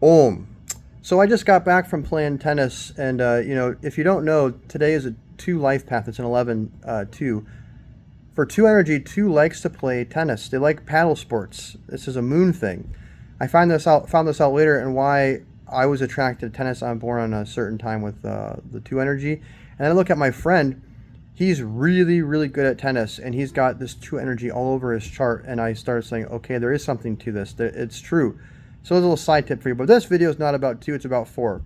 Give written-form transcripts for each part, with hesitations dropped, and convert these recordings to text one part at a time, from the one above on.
Boom. So I just got back from playing tennis, and if you don't know, today is a two life path. It's an 11 2. For two energy, two likes to play tennis. They like paddle sports. This is a moon thing. I found this out later, and why I was attracted to tennis. I'm born on a certain time with the two energy, and I look at my friend. He's really, really good at tennis, and he's got this two energy all over his chart. And I started saying, okay, there is something to this. It's true. So there's a little side tip for you. But this video is not about two, it's about four.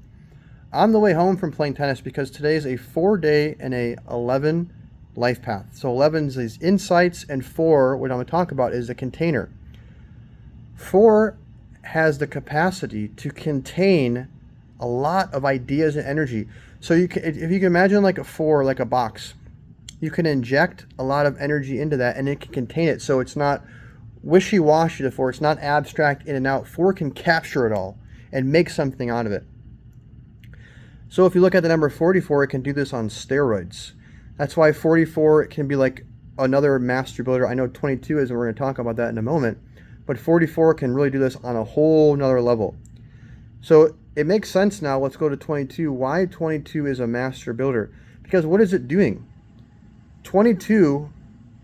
On the way home from playing tennis, because today is a 4-day and a 11 life path. So 11 is these insights, and 4, what I'm going to talk about, is a container. 4 has the capacity to contain a lot of ideas and energy. So if you can imagine like a 4, like a box, you can inject a lot of energy into that, and it can contain it. So it's not wishy-washy to 4. It's not abstract in and out. 4 can capture it all and make something out of it. So if you look at the number 44, it can do this on steroids. That's why 44 can be like another master builder. I know 22 is, and we're going to talk about that in a moment. But 44 can really do this on a whole nother level. So it makes sense now. Let's go to 22. Why 22 is a master builder? Because what is it doing? 22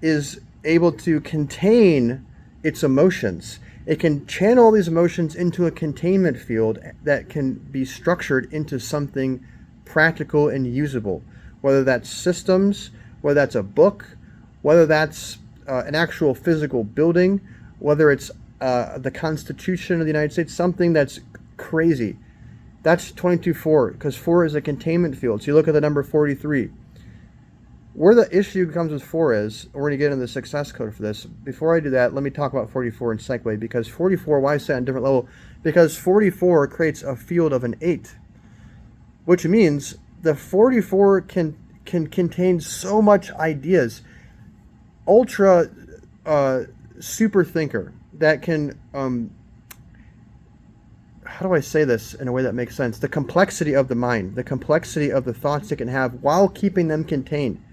is able to contain its emotions. It can channel these emotions into a containment field that can be structured into something practical and usable. Whether that's systems, whether that's a book, whether that's an actual physical building, whether it's the Constitution of the United States, something that's crazy. That's 22-4, because 4 is a containment field. So you look at the number 43. Where the issue comes with 4 is, we're going to get into the success code for this. Before I do that, let me talk about 44 and segue, because 44, why is that on a different level? Because 44 creates a field of an 8, which means the 44 can contain so much ideas. Ultra super thinker that can, how do I say this in a way that makes sense? The complexity of the mind, the complexity of the thoughts it can have while keeping them contained,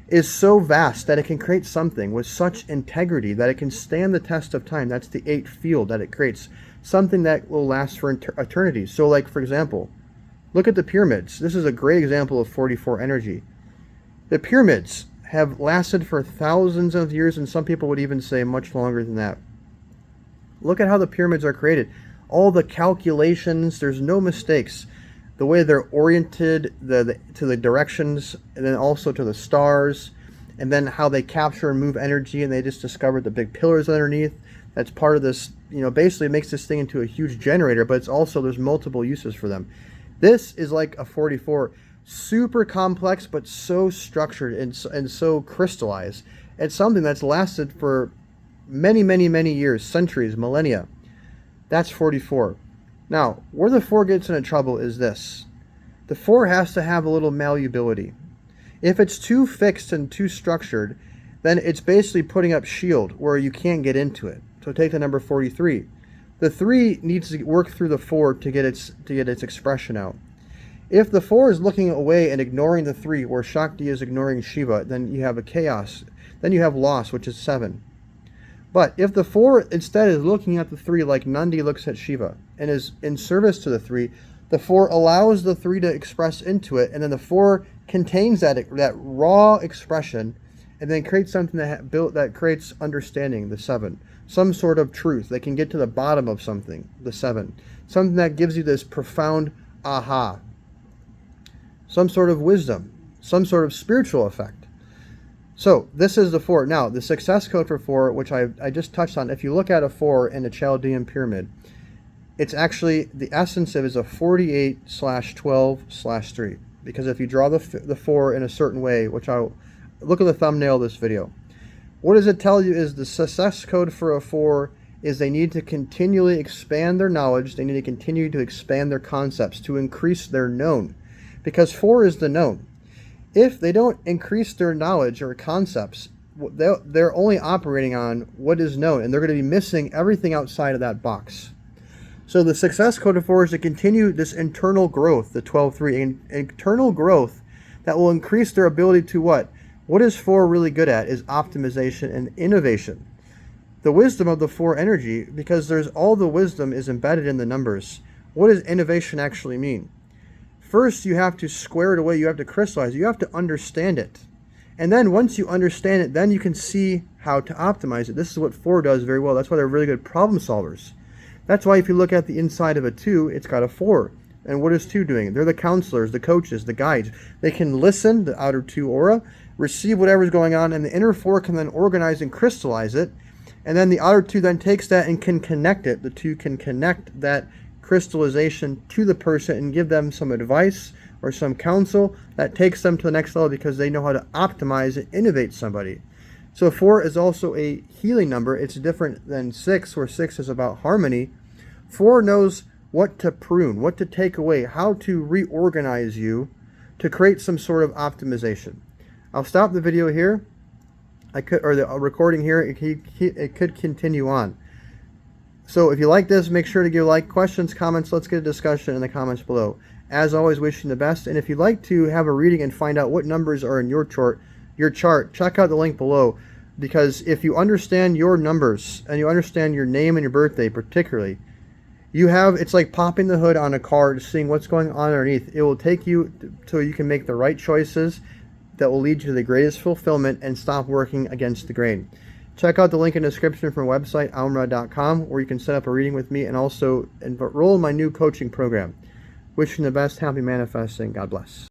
is so vast that it can create something with such integrity that it can stand the test of time. That's the 8 field that it creates. Something that will last for eternity. So like, for example, look at the pyramids. This is a great example of 44 energy. The pyramids have lasted for thousands of years, and some people would even say much longer than that. Look at how the pyramids are created. All the calculations, there's no mistakes. The way they're oriented to the directions, and then also to the stars, and then how they capture and move energy, and they just discovered the big pillars underneath. That's part of this, basically makes this thing into a huge generator, but it's also, there's multiple uses for them. This is like a 44, super complex, but so structured and so crystallized. It's something that's lasted for many, many, many years, centuries, millennia. That's 44. Now, where the 4 gets into trouble is this. The 4 has to have a little malleability. If it's too fixed and too structured, then it's basically putting up shield where you can't get into it. So take the number 43. The 3 needs to work through the 4 to get its expression out. If the 4 is looking away and ignoring the 3, where Shakti is ignoring Shiva, then you have a chaos. Then you have loss, which is 7. But if the 4 instead is looking at the 3 like Nandi looks at Shiva and is in service to the 3, the 4 allows the 3 to express into it, and then the 4 contains that raw expression, and then creates something that creates understanding, the 7. Some sort of truth. They can get to the bottom of something, the 7. Something that gives you this profound aha. Some sort of wisdom. Some sort of spiritual effect. So this is the 4. Now, the success code for 4, which I just touched on, if you look at a 4 in a Chaldean pyramid, it's actually, the essence of it is a 48/12/3. Because if you draw the 4 in a certain way, which I'll look at the thumbnail of this video, what does it tell you is the success code for a 4 is they need to continually expand their knowledge, they need to continue to expand their concepts, to increase their known. Because 4 is the known. If they don't increase their knowledge or concepts, they're only operating on what is known, and they're going to be missing everything outside of that box. So the success code of 4 is to continue this internal growth, the 12-3, internal growth that will increase their ability to what? What is 4 really good at is optimization and innovation. The wisdom of the 4 energy, because all the wisdom is embedded in the numbers. what does innovation actually mean? First, you have to square it away. You have to crystallize it. You have to understand it. And then once you understand it, then you can see how to optimize it. This is what 4 does very well. That's why they're really good problem solvers. That's why if you look at the inside of a 2, it's got a 4. And what is 2 doing? They're the counselors, the coaches, the guides. They can listen, the outer 2 aura, receive whatever's going on, and the inner 4 can then organize and crystallize it. And then the outer 2 then takes that and can connect it. The 2 can connect that crystallization to the person and give them some advice or some counsel that takes them to the next level because they know how to optimize and innovate somebody. So 4 is also a healing number. It's different than 6, where 6 is about harmony. 4 knows what to prune, what to take away, how to reorganize you to create some sort of optimization. I'll stop the video here. The recording here. It could continue on. So if you like this, make sure to give a like. Questions, comments, let's get a discussion in the comments below. As always, wishing the best. And if you'd like to have a reading and find out what numbers are in your chart, check out the link below. Because if you understand your numbers and you understand your name and your birthday particularly, it's like popping the hood on a car, seeing what's going on underneath. It will take you so you can make the right choices that will lead you to the greatest fulfillment and stop working against the grain. Check out the link in the description from my website, almra.com, where you can set up a reading with me and also enroll in my new coaching program. Wishing the best, happy manifesting. God bless.